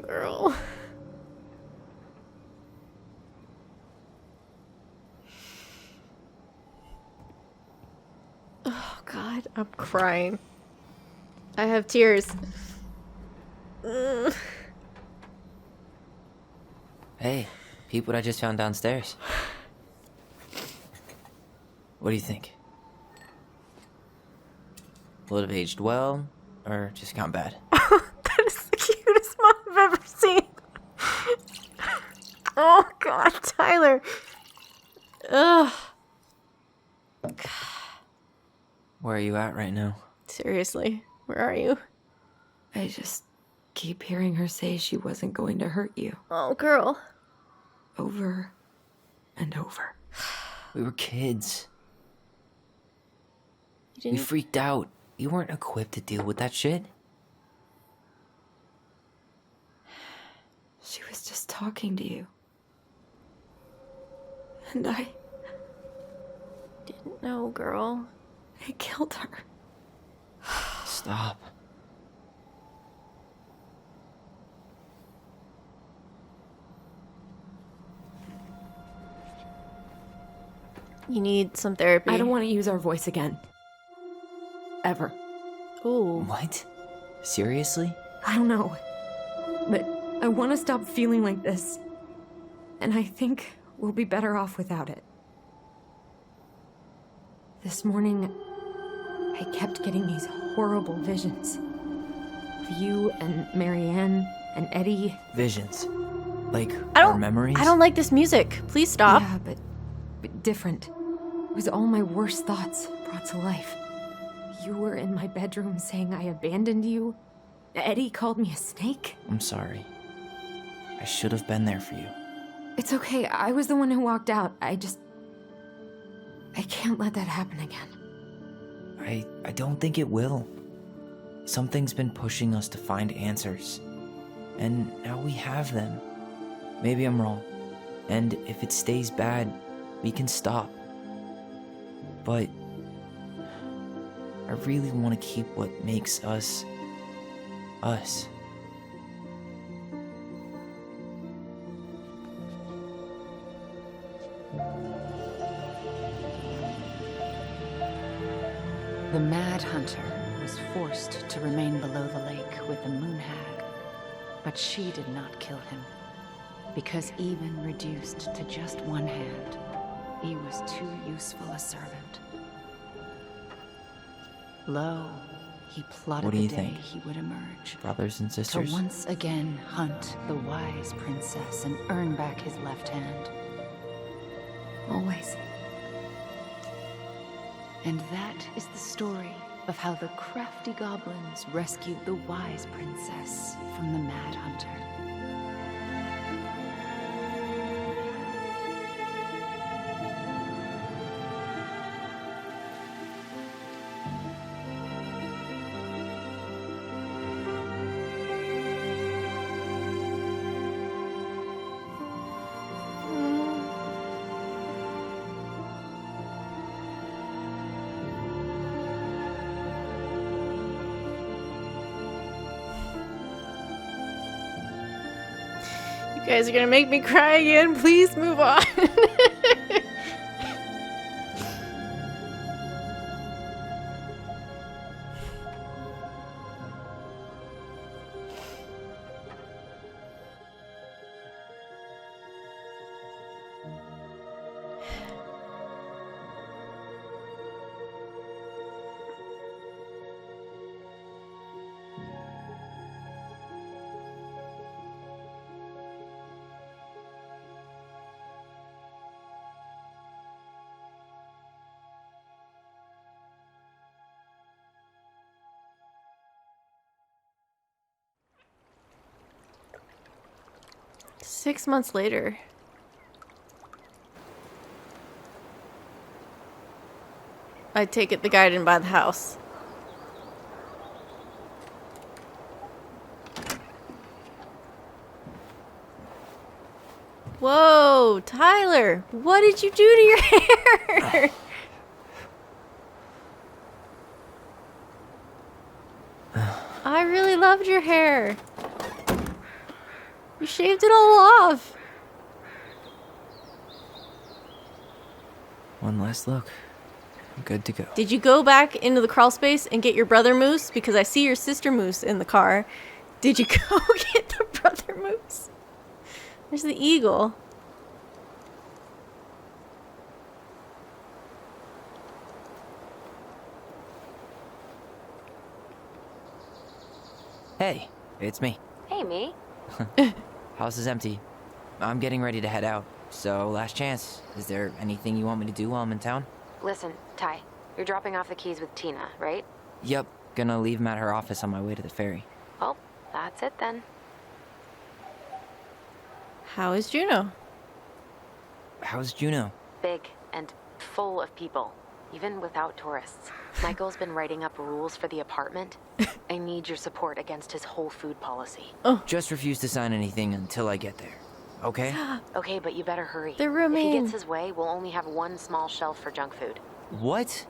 girl. Oh God, I'm crying. I have tears. Hey, peep what I just found downstairs. What do you think? Will it have aged well, or just gone bad? That is the cutest mom I've ever seen. Oh God, Tyler. Ugh. Where are you at right now? Seriously, where are you? I just keep hearing her say she wasn't going to hurt you. Oh, girl. Over and over. We were kids. You We didn't... freaked out. You weren't equipped to deal with that shit. She was just talking to you. And I didn't know, girl. killed her. Stop. You need some therapy. I don't want to use our voice again. Ever. Ooh. What? Seriously? I don't know. But I want to stop feeling like this. And I think we'll be better off without it. This morning, I kept getting these horrible visions. Of you and Marianne and Eddie. Visions. Like I our don't, memories? I don't like this music. Please stop. Yeah, but different. It was all my worst thoughts brought to life. You were in my bedroom saying I abandoned you. Eddie called me a snake. I'm sorry. I should have been there for you. It's okay. I was the one who walked out. I can't let that happen again. I don't think it will. Something's been pushing us to find answers. And now we have them. Maybe I'm wrong. And if it stays bad, we can stop. But I really want to keep what makes us, us. The Mad Hunter was forced to remain below the lake with the Moon Hag, but she did not kill him, because even reduced to just one hand, he was too useful a servant. Lo, he plotted What do the you day think? he would emerge, Brothers and to sisters? once again hunt the wise princess and earn back his left hand. Always. And that is the story of how the crafty goblins rescued the wise princess from the Mad Hunter. You guys are gonna make me cry again. Please move on. Six months later. I take it the guy didn't buy the house. Whoa, Tyler, what did you do to your hair? I really loved your hair. You shaved it all off. One last look. I'm good to go. Did you go back into the crawl space and get your brother moose? Because I see your sister moose in the car. Did you go get the brother moose? There's the eagle. Hey, it's me. Hey, me. House is empty. I'm getting ready to head out. So, last chance. Is there anything you want me to do while I'm in town? Listen, Ty, you're dropping off the keys with Tina, right? Yep. Gonna leave them at her office on my way to the ferry. Well, that's it then. How is Juno? How's Juno? Big and full of people, even without tourists. Michael's been writing up rules for the apartment. I need your support against his whole food policy. Just refuse to sign anything until I get there. Okay? Okay, but you better hurry. They're If he rooming. gets his way, we'll only have one small shelf for junk food. What?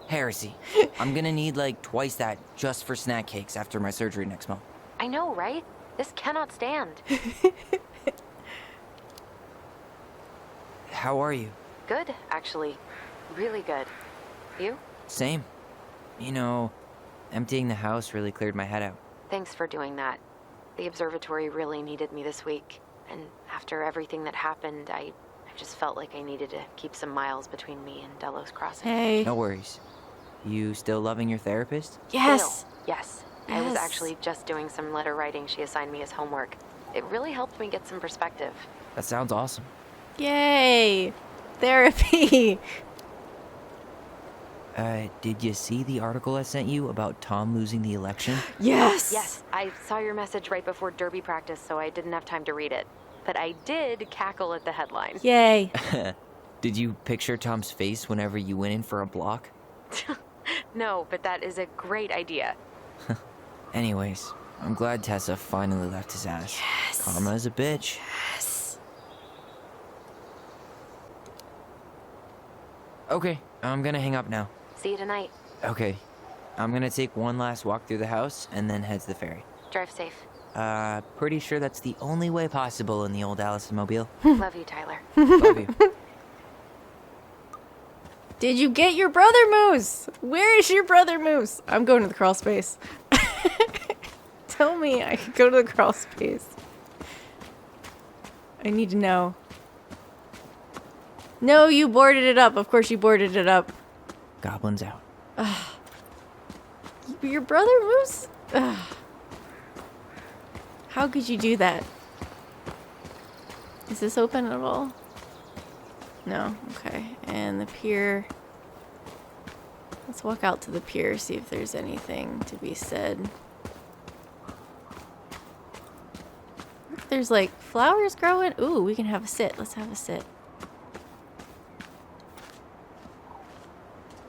Heresy. I'm gonna need like twice that just for snack cakes after my surgery next month. I know, right? This cannot stand. How are you? Good, actually. Really good. You? Same. You know, emptying the house really cleared my head out. Thanks for doing that. The observatory really needed me this week. And after everything that happened, I just felt like I needed to keep some miles between me and Delos Crossing. Hey. No worries. You still loving your therapist? Yes. Still, yes. I was Yes. actually just doing some letter writing she assigned me as homework. It really helped me get some perspective. That sounds awesome. Yay. Therapy. Did you see the article I sent you about Tom losing the election? Yes. Yes, I saw your message right before derby practice, so I didn't have time to read it. But I did cackle at the headline. Yay. Did you picture Tom's face whenever you went in for a block? No, but that is a great idea. Anyways, I'm glad Tessa finally left his ass. Yes. Karma is a bitch. Yes. Okay, I'm gonna hang up now. See you tonight. Okay, I'm gonna take one last walk through the house and then head to the ferry. Drive safe. Pretty sure that's the only way possible in the old Alyson mobile. Love you, Tyler. Love you. Did you get your brother moose? Where is your brother moose? I'm going to the crawl space. Tell me I could go to the crawl space. I need to know. No, you boarded it up. Of course you boarded it up. Goblins out. Your brother moose? Ugh. How could you do that? Is this open at all? No. Okay. And the pier. Let's walk out to the pier, see if there's anything to be said. There's like flowers growing. Ooh, we can have a sit. Let's have a sit.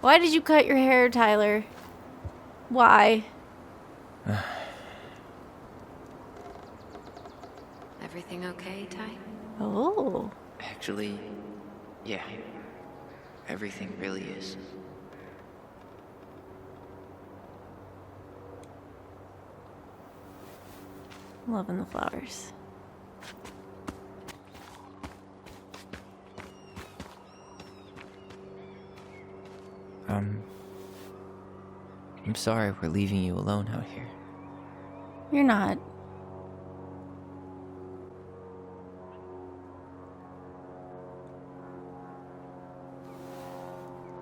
Why did you cut your hair, Tyler? Why? Everything okay, Ty? Oh. Actually, yeah. Everything really is. Loving the flowers. I'm sorry we're leaving you alone out here. You're not.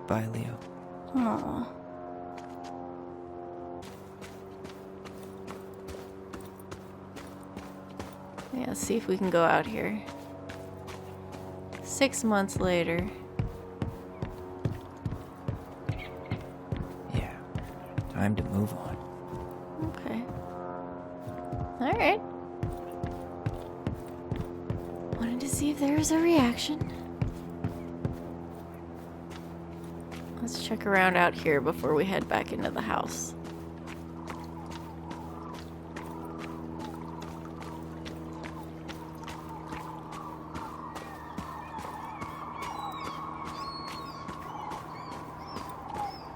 Bye, Leo. Aww. Yeah, let's see if we can go out here. 6 months later. Yeah. Time to move on. Okay. Alright. Wanted to see if there was a reaction. Let's check around out here before we head back into the house.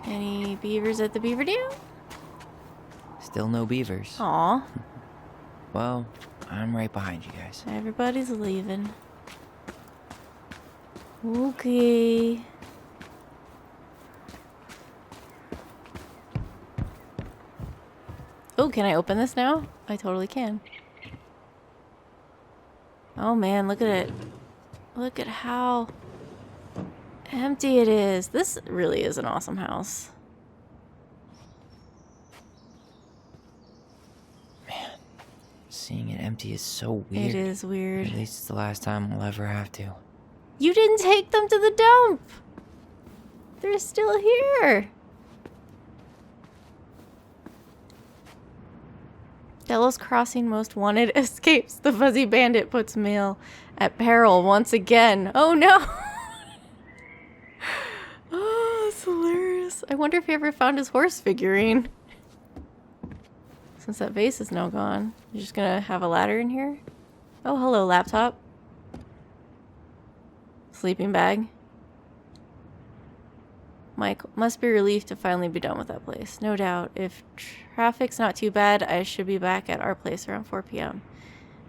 Any beavers at the beaver dam? Still no beavers. Aw. Well, I'm right behind you guys. Everybody's leaving. Okay. Oh, can I open this now? I totally can. Oh man, look at it. Look at how empty it is. This really is an awesome house. Man, seeing it empty is so weird. It is weird. At least it's the last time we'll ever have to. You didn't take them to the dump! They're still here! Delos Crossing Most Wanted escapes. The Fuzzy Bandit puts mail at peril once again. Oh no! Oh, that's hilarious. I wonder if he ever found his horse figurine. Since that vase is now gone. You're just gonna have a ladder in here? Oh, hello, laptop. Sleeping bag. Mike, must be relieved to finally be done with that place. No doubt. If traffic's not too bad, I should be back at our place around 4 p.m.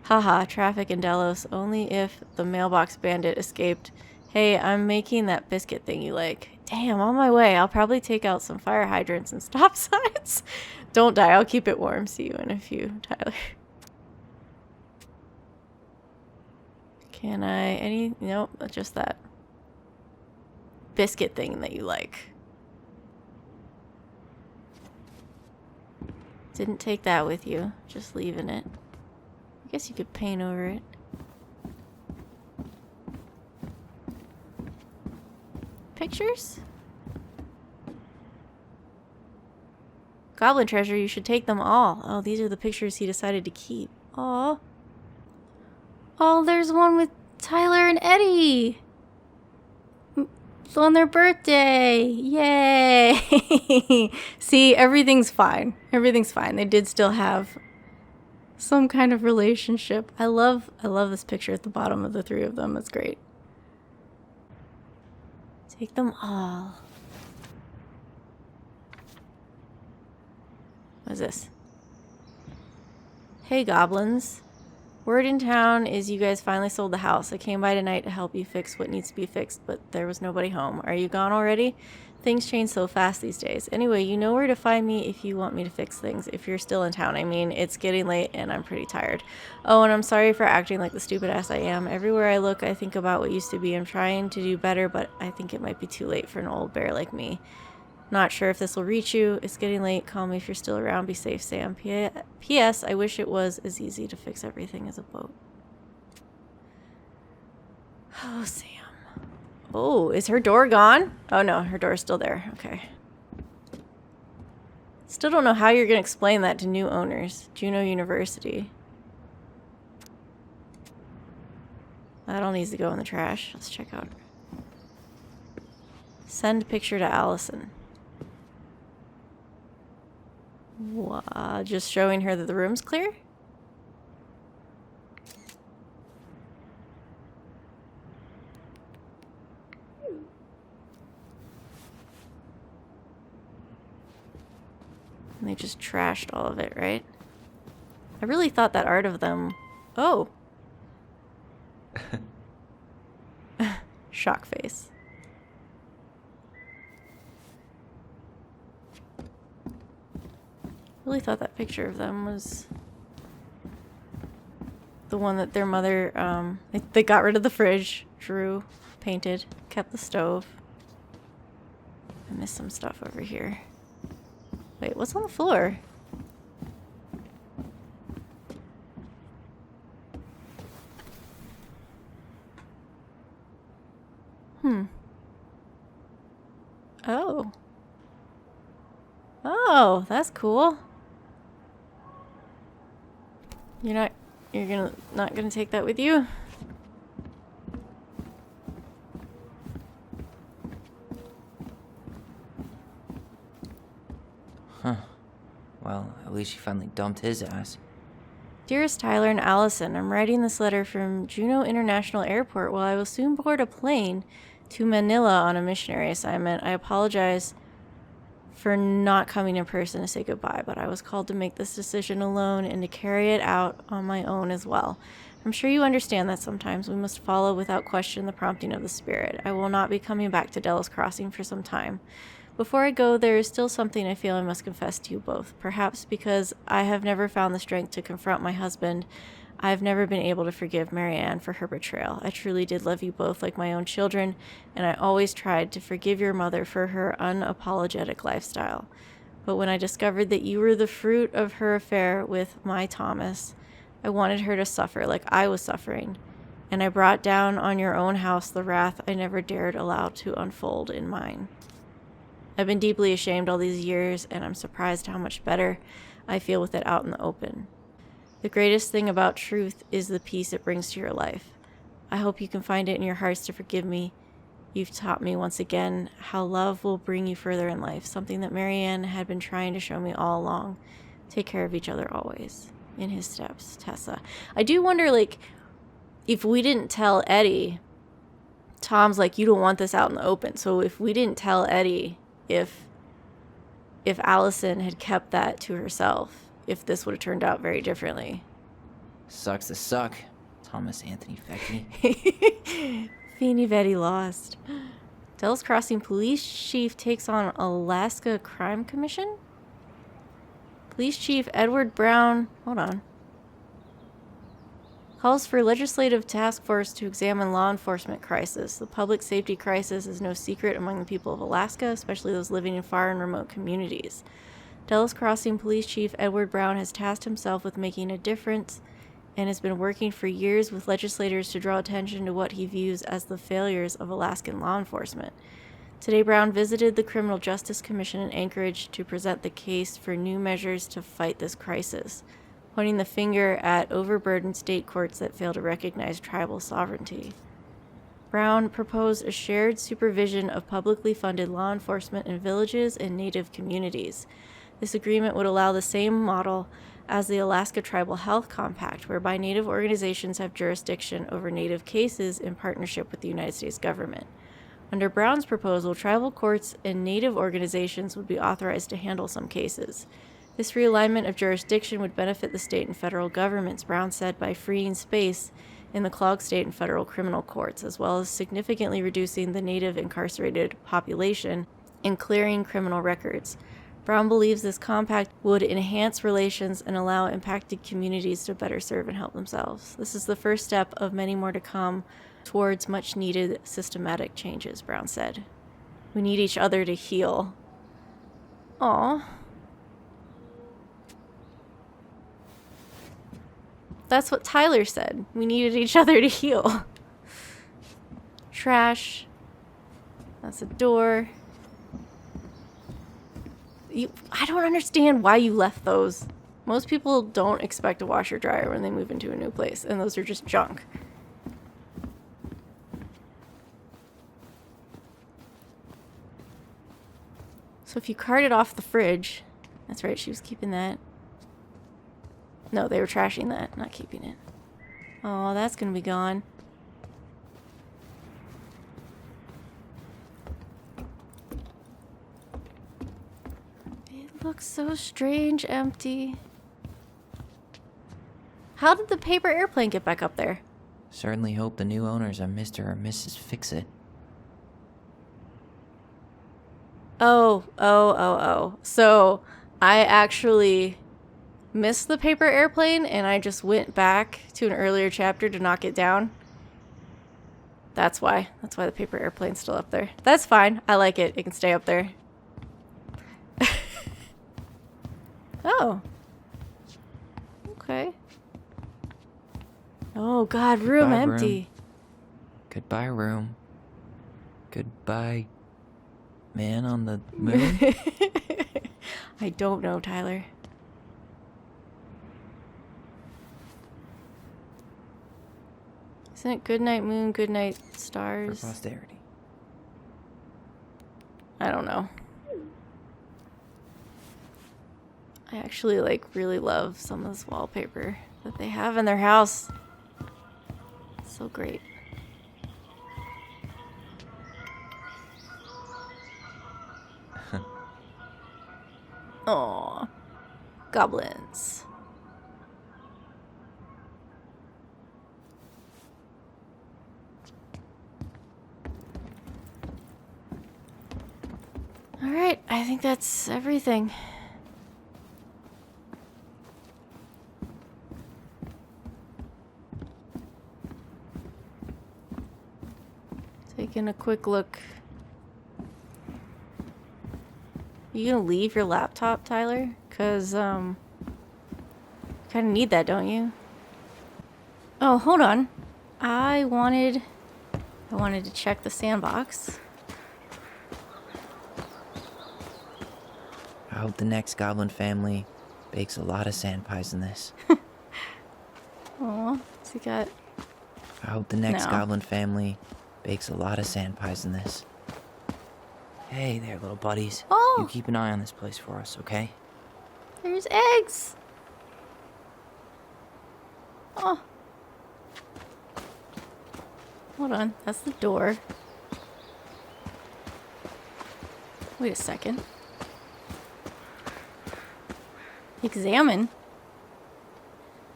Haha, traffic in Delos. Only if the mailbox bandit escaped. Hey, I'm making that biscuit thing you like. Damn, on my way. I'll probably take out some fire hydrants and stop signs. Don't die. I'll keep it warm. See you in a few, Tyler. Can I... Nope, just that biscuit thing that you like. Didn't take that with you. Just leaving it. I guess you could paint over it. Pictures? Goblin treasure, you should take them all. Oh, these are the pictures he decided to keep. Aw. Oh, there's one with Tyler and Eddie. On their birthday. Yay. See, everything's fine. Everything's fine. They did still have some kind of relationship. I love this picture at the bottom of the three of them. It's great. Take them all. What is this? Hey, goblins. Word in town is you guys finally sold the house. I came by tonight to help you fix what needs to be fixed, but there was nobody home. Are you gone already? Things change so fast these days. Anyway, you know where to find me if you want me to fix things. If you're still in town, I mean. It's getting late and I'm pretty tired. Oh, and I'm sorry for acting like the stupid ass I am. Everywhere I look, I think about what used to be. I'm trying to do better, but I think it might be too late for an old bear like me. Not sure if this will reach you. It's getting late. Call me if you're still around. Be safe, Sam. P.S. I wish it was as easy to fix everything as a boat. Oh, Sam. Oh, is her door gone? Oh, no. Her door's still there. Okay. Still don't know how you're going to explain that to new owners. Juneau University. That all needs to go in the trash. Let's check out. Send picture to Alyson. Just showing her that the room's clear? And they just trashed all of it, right? I really thought that art of them... Oh! Shock face. Really thought that picture of them was the one that their mother, they got rid of the fridge, drew, painted, kept the stove. I missed some stuff over here. Wait, what's on the floor? Oh. Oh, that's cool. You're not gonna take that with you? Huh. Well, at least she finally dumped his ass. Dearest Tyler and Alyson, I'm writing this letter from Juneau International Airport while I will soon board a plane to Manila on a missionary assignment. I apologize for not coming in person to say goodbye, but I was called to make this decision alone and to carry it out on my own as well. I'm sure you understand that sometimes we must follow without question the prompting of the spirit. I will not be coming back to Delos Crossing for some time. Before I go, there is still something I feel I must confess to you both. Perhaps because I have never found the strength to confront my husband, I have never been able to forgive Marianne for her betrayal. I truly did love you both like my own children, and I always tried to forgive your mother for her unapologetic lifestyle. But when I discovered that you were the fruit of her affair with my Thomas, I wanted her to suffer like I was suffering, and I brought down on your own house the wrath I never dared allow to unfold in mine. I've been deeply ashamed all these years, and I'm surprised how much better I feel with it out in the open. The greatest thing about truth is the peace it brings to your life. I hope you can find it in your hearts to forgive me. You've taught me once again how love will bring you further in life, something that Marianne had been trying to show me all along. Take care of each other always. In his steps, Tessa. I do wonder, like, if we didn't tell Eddie, Tom's like, you don't want this out in the open. So if we didn't tell Eddie, if Alyson had kept that to herself, if this would have turned out very differently. Sucks to suck. Thomas Anthony Fecky. Feeny Vetti lost. Delos Crossing Police Chief takes on Alaska Crime Commission? Police Chief Edward Brown, hold on, calls for legislative task force to examine law enforcement crisis. The public safety crisis is no secret among the people of Alaska, especially those living in far and remote communities. Delos Crossing Police Chief Edward Brown has tasked himself with making a difference and has been working for years with legislators to draw attention to what he views as the failures of Alaskan law enforcement. Today, Brown visited the Criminal Justice Commission in Anchorage to present the case for new measures to fight this crisis, pointing the finger at overburdened state courts that fail to recognize tribal sovereignty. Brown proposed a shared supervision of publicly funded law enforcement in villages and Native communities. This agreement would allow the same model as the Alaska Tribal Health Compact, whereby Native organizations have jurisdiction over Native cases in partnership with the United States government. Under Brown's proposal, tribal courts and Native organizations would be authorized to handle some cases. This realignment of jurisdiction would benefit the state and federal governments, Brown said, by freeing space in the clogged state and federal criminal courts, as well as significantly reducing the Native incarcerated population and clearing criminal records. Brown believes this compact would enhance relations and allow impacted communities to better serve and help themselves. This is the first step of many more to come towards much-needed systematic changes, Brown said. We need each other to heal. Aw. That's what Tyler said. We needed each other to heal. Trash. That's a door. I don't understand why you left those. Most people don't expect a washer dryer when they move into a new place, and those are just junk. So if you carted off the fridge, that's right, she was keeping that. No, they were trashing that, not keeping it. Oh, that's gonna be gone. It looks so strange, empty. How did the paper airplane get back up there? Certainly hope the new owners are Mr. or Mrs. Fix-It. Oh. So I actually missed the paper airplane and I just went back to an earlier chapter to knock it down. That's why. That's why the paper airplane's still up there. That's fine. I like it. It can stay up there. Oh. Okay. Oh, God. Room Goodbye, empty. room. Goodbye, room. Goodbye, man on the moon. I don't know, Tyler. Isn't it Goodnight Moon, Goodnight For Stars? posterity. I don't know. I actually really love some of this wallpaper that they have in their house. It's so great. Aw. Goblins. Alright, I think that's everything. Taking a quick look. You gonna leave your laptop, Tyler? Cause, kinda need that, don't you? Oh, hold on. I wanted to check the sandbox. I hope the next goblin family bakes a lot of sand pies in this. Aw, what's he got? I hope the next No. goblin family bakes a lot of sand pies in this. Hey there, little buddies. Oh! You keep an eye on this place for us, okay? There's eggs! Oh. Hold on, that's the door. Wait a second. Examine?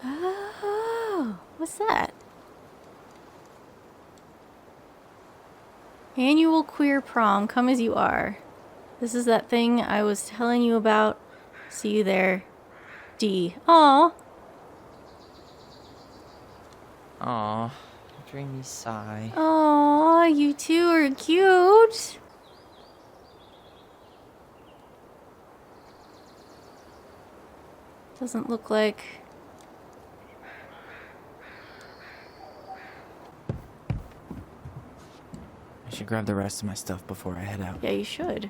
Oh, what's that? Annual queer prom, come as you are. This is that thing I was telling you about. See you there. D. Aw. Aw, dreamy sigh. Aw, you two are cute. Doesn't look like... I should grab the rest of my stuff before I head out. Yeah, you should.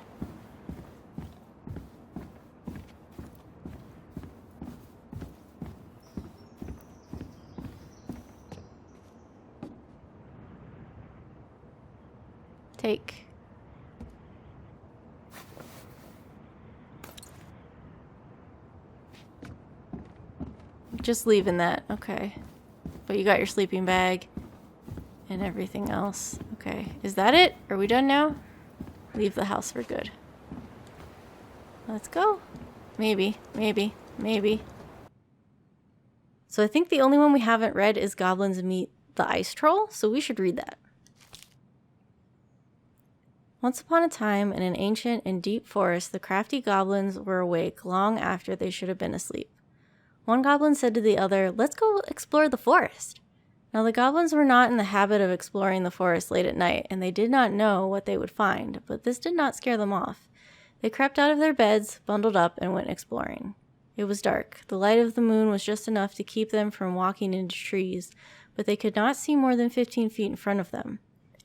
Take. Just leaving that, okay. But you got your sleeping bag and everything else. Okay, is that it? Are we done now? Leave the house for good. Let's go. Maybe, maybe, maybe. So I think the only one we haven't read is Goblins Meet the Ice Troll, so we should read that. Once upon a time, in an ancient and deep forest, the crafty goblins were awake long after they should have been asleep. One goblin said to the other, "Let's go explore the forest." Now the goblins were not in the habit of exploring the forest late at night, and they did not know what they would find, but this did not scare them off. They crept out of their beds, bundled up, and went exploring. It was dark. The light of the moon was just enough to keep them from walking into trees, but they could not see more than 15 feet in front of them.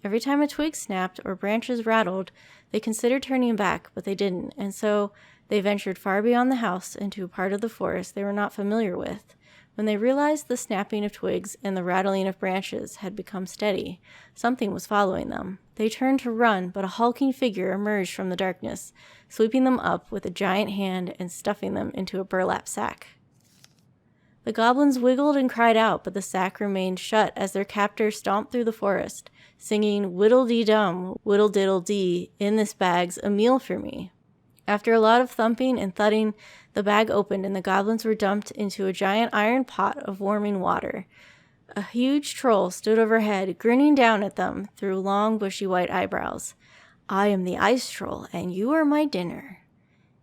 Every time a twig snapped or branches rattled, they considered turning back, but they didn't, and so they ventured far beyond the house into a part of the forest they were not familiar with. When they realized the snapping of twigs and the rattling of branches had become steady, something was following them. They turned to run, but a hulking figure emerged from the darkness, sweeping them up with a giant hand and stuffing them into a burlap sack. The goblins wiggled and cried out, but the sack remained shut as their captor stomped through the forest, singing whittle-dee-dum, whittle-diddle-dee, in this bag's a meal for me. After a lot of thumping and thudding, the bag opened and the goblins were dumped into a giant iron pot of warming water. A huge troll stood overhead, grinning down at them through long, bushy white eyebrows. "I am the ice troll, and you are my dinner."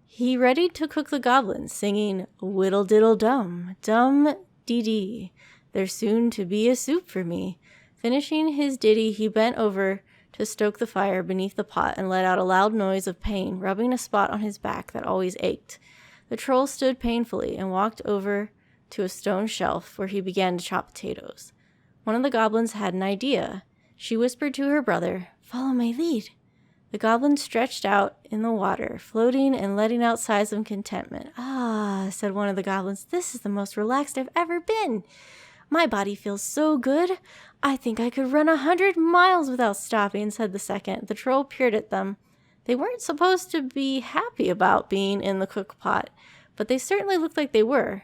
He readied to cook the goblins, singing whittle-diddle-dum, dum-dee-dee, there's soon to be a soup for me. Finishing his ditty, he bent over to stoke the fire beneath the pot and let out a loud noise of pain, rubbing a spot on his back that always ached. The troll stood painfully and walked over to a stone shelf where he began to chop potatoes. One of the goblins had an idea. She whispered to her brother, "Follow my lead." The goblin stretched out in the water, floating and letting out sighs of contentment. "Ah," said one of the goblins, "this is the most relaxed I've ever been. My body feels so good. I think I could run 100 miles without stopping," said the second. The troll peered at them. They weren't supposed to be happy about being in the cook pot, but they certainly looked like they were.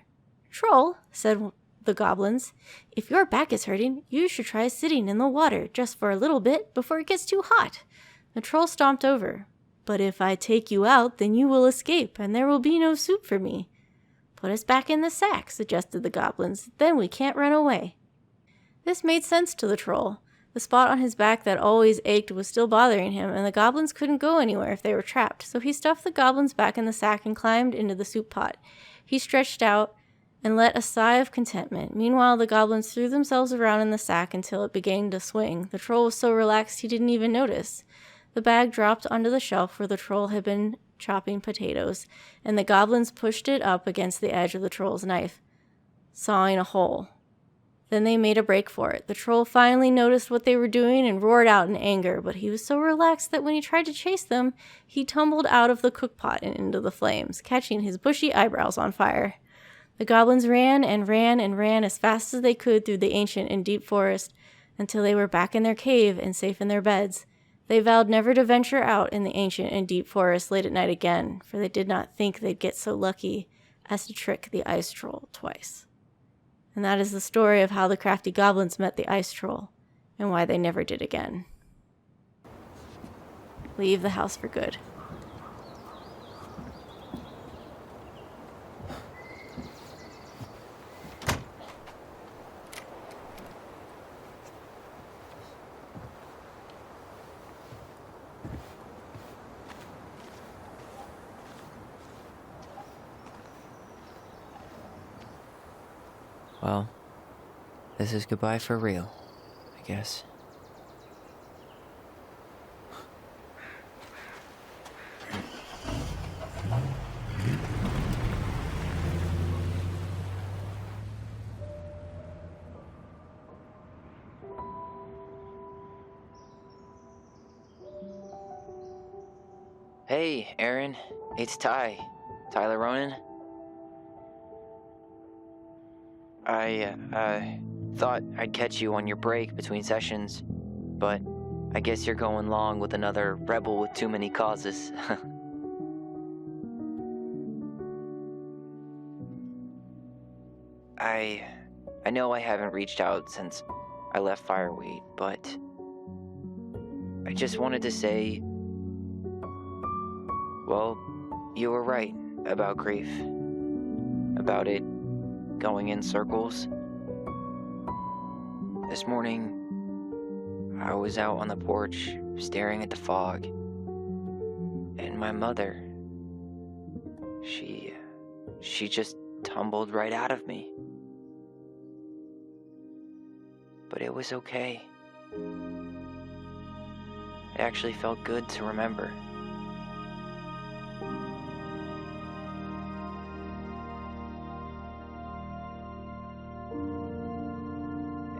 "Troll," said the goblins, "if your back is hurting, you should try sitting in the water just for a little bit before it gets too hot." The troll stomped over. But if I take you out, then you will escape, and there will be no soup for me. Put us back in the sack, suggested the goblins. Then we can't run away. This made sense to the troll. The spot on his back that always ached was still bothering him, and the goblins couldn't go anywhere if they were trapped, so he stuffed the goblins back in the sack and climbed into the soup pot. He stretched out and let a sigh of contentment. Meanwhile, the goblins threw themselves around in the sack until it began to swing. The troll was so relaxed he didn't even notice. The bag dropped onto the shelf where the troll had been chopping potatoes, and the goblins pushed it up against the edge of the troll's knife, sawing a hole. Then they made a break for it. The troll finally noticed what they were doing and roared out in anger, but he was so relaxed that when he tried to chase them, he tumbled out of the cookpot and into the flames, catching his bushy eyebrows on fire. The goblins ran and ran and ran as fast as they could through the ancient and deep forest until they were back in their cave and safe in their beds. They vowed never to venture out in the ancient and deep forest late at night again, for they did not think they'd get so lucky as to trick the ice troll twice. And that is the story of how the crafty goblins met the ice troll and why they never did again. Leave the house for good. Well, this is goodbye for real, I guess. Hey, Aaron. It's Tyler Ronan. I thought I'd catch you on your break between sessions, but I guess you're going long with another rebel with too many causes. I know I haven't reached out since I left Fireweight, but I just wanted to say, well, you were right about grief, about it going in circles. This morning, I was out on the porch staring at the fog, and my mother, she just tumbled right out of me. But it was okay. It actually felt good to remember.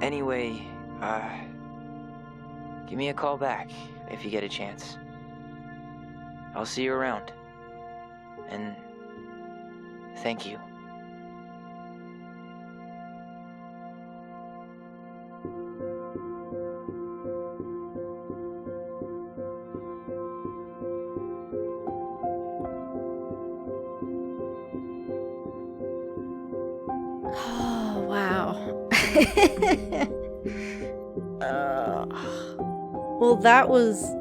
Anyway, give me a call back if you get a chance. I'll see you around. And thank you. Oh, wow. Well, that was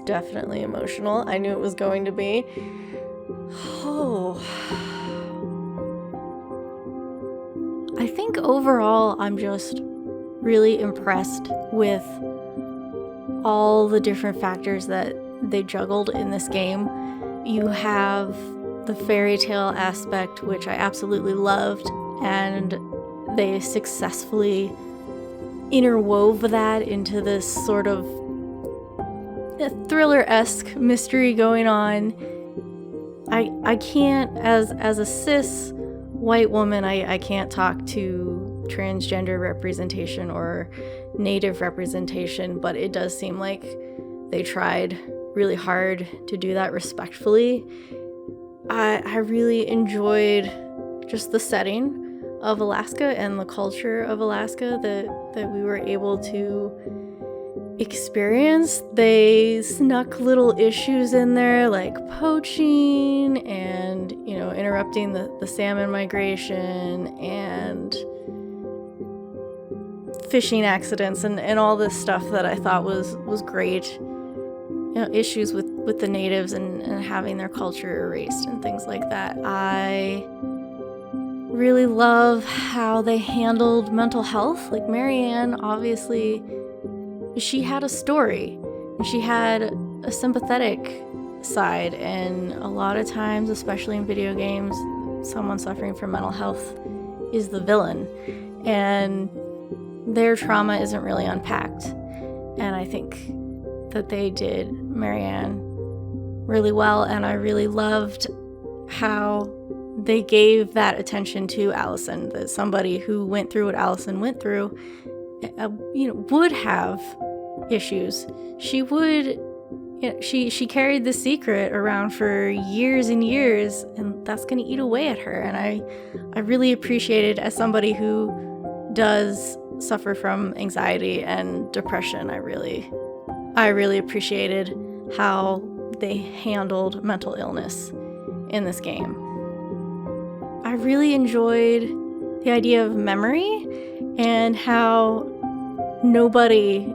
definitely emotional. I knew it was going to be. Oh. I think overall I'm just really impressed with all the different factors that they juggled in this game. You have the fairy tale aspect, which I absolutely loved, and they successfully interwove that into this sort of thriller-esque mystery going on. I can't, as a cis white woman, I can't talk to transgender representation or native representation, but it does seem like they tried really hard to do that respectfully. I really enjoyed just the setting of Alaska and the culture of Alaska that we were able to experience. They snuck little issues in there like poaching and, interrupting the salmon migration and fishing accidents and all this stuff that I thought was great. You know, issues with the natives and having their culture erased and things like that. I really love how they handled mental health. Like Marianne, obviously, she had a story. She had a sympathetic side, and a lot of times, especially in video games, someone suffering from mental health is the villain, and their trauma isn't really unpacked. And I think that they did Marianne really well, and I really loved how they gave that attention to Alyson, that somebody who went through what Alyson went through, would have issues. She would, she carried the secret around for years and years, and that's going to eat away at her. And I really appreciated, as somebody who does suffer from anxiety and depression, I really appreciated how they handled mental illness in this game. I really enjoyed the idea of memory and how nobody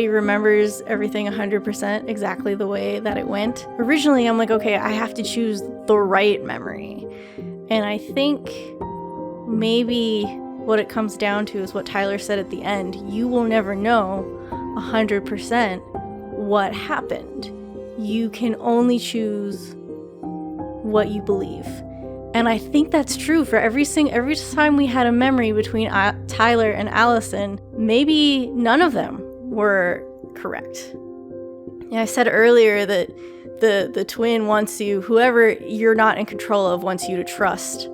remembers everything 100% exactly the way that it went. Originally, I'm like, okay, I have to choose the right memory. And I think maybe what it comes down to is what Tyler said at the end. You will never know 100% what happened. You can only choose what you believe. And I think that's true for every time we had a memory between Tyler and Alyson, maybe none of them were correct. And I said earlier that the twin wants you, whoever you're not in control of, wants you to trust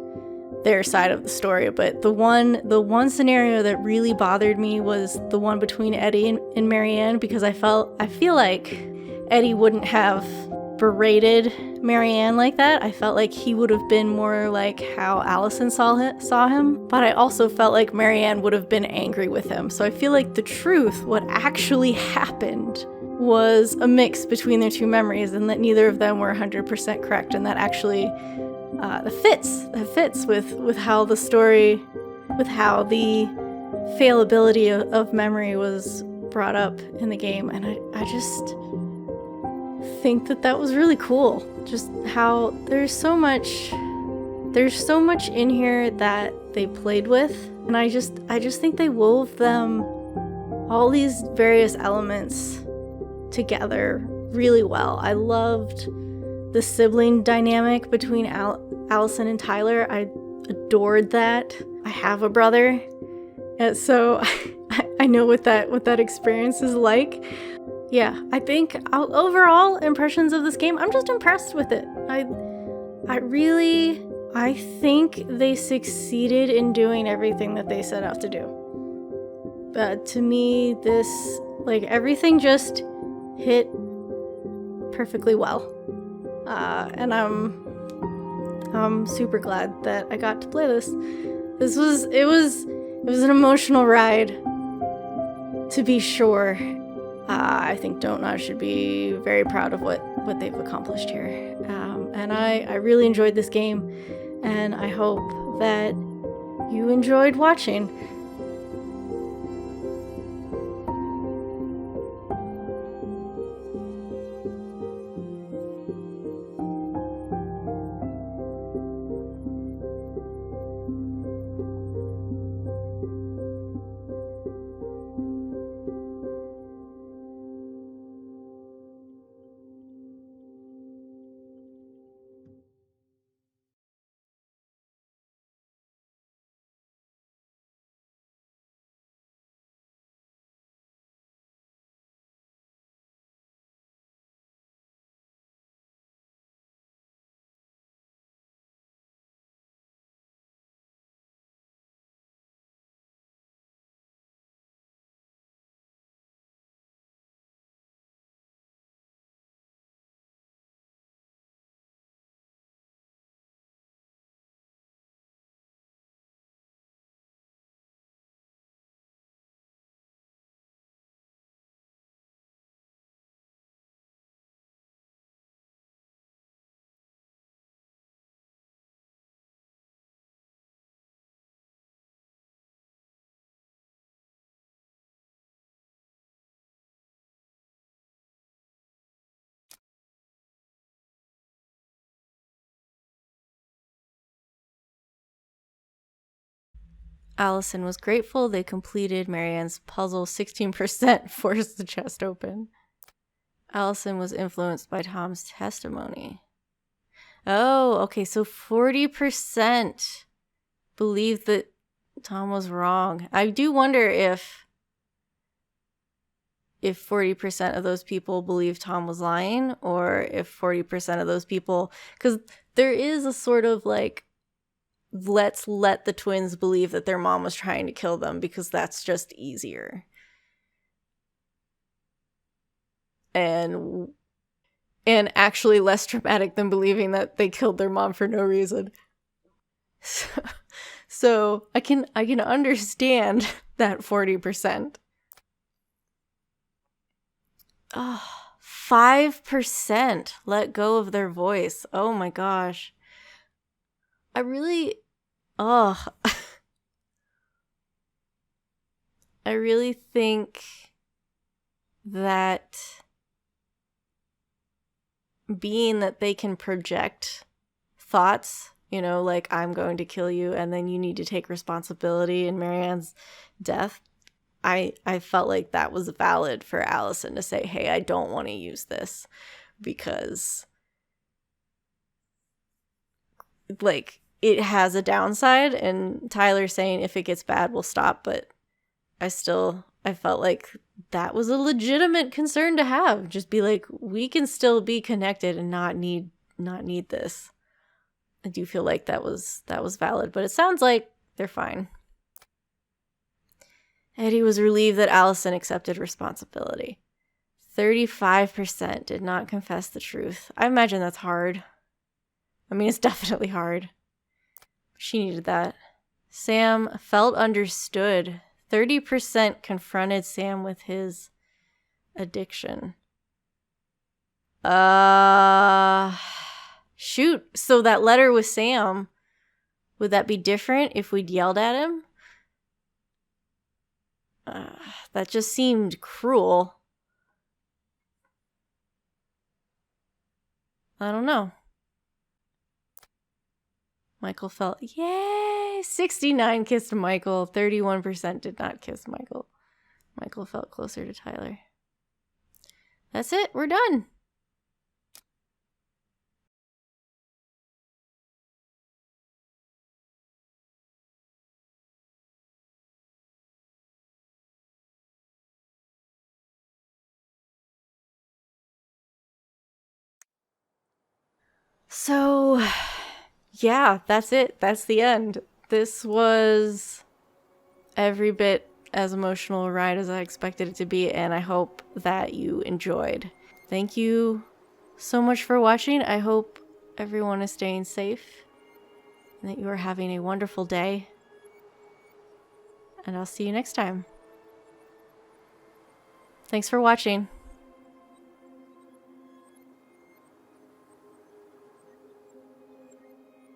their side of the story. But the one scenario that really bothered me was the one between Eddie and Marianne, because I feel like Eddie wouldn't have berated Marianne like that. I felt like he would have been more like how Alyson saw him, but I also felt like Marianne would have been angry with him. So I feel like the truth, what actually happened, was a mix between their two memories, and that neither of them were 100% correct, and that actually that fits with how the story, with how the fallibility of memory was brought up in the game. And I just think that was really cool. Just how there's so much in here that they played with, and I just think they wove them, all these various elements, together really well. I loved the sibling dynamic between Alyson and Tyler. I adored that. I have a brother, and so I know what that experience is like. Yeah, I think overall impressions of this game, I'm just impressed with it. I think they succeeded in doing everything that they set out to do. To me, this, like, everything just hit perfectly well. And I'm super glad that I got to play this. It was an emotional ride, to be sure. I think Dontnod should be very proud of what they've accomplished here. And I really enjoyed this game, and I hope that you enjoyed watching. Alyson was grateful they completed Marianne's puzzle. 16% forced the chest open. Alyson was influenced by Tom's testimony. Oh, okay, so 40% believed that Tom was wrong. I do wonder if 40% of those people believe Tom was lying, or if 40% of those people, because there is a sort of like, let's let the twins believe that their mom was trying to kill them because that's just easier. And actually less traumatic than believing that they killed their mom for no reason. So I can understand that 40%. Oh, 5% let go of their voice. Oh my gosh. I really think that being that they can project thoughts, you know, like I'm going to kill you and then you need to take responsibility in Marianne's death, I felt like that was valid for Alyson to say, hey, I don't want to use this because like it has a downside, and Tyler saying if it gets bad we'll stop, but I felt like that was a legitimate concern to have. Just be like, we can still be connected and not need this. I do feel like that was valid, but it sounds like they're fine. Eddie was relieved that Alyson accepted responsibility. 35% did not confess the truth. I imagine that's hard. I mean, it's definitely hard. She needed that. Sam felt understood. 30% confronted Sam with his addiction. Shoot. So that letter with Sam, would that be different if we'd yelled at him? That just seemed cruel. I don't know. Michael felt, yay! 69 kissed Michael. 31% did not kiss Michael. Michael felt closer to Tyler. That's it. We're done. So, yeah, that's it. That's the end. This was every bit as emotional a ride as I expected it to be, and I hope that you enjoyed. Thank you so much for watching. I hope everyone is staying safe and that you are having a wonderful day. And I'll see you next time. Thanks for watching.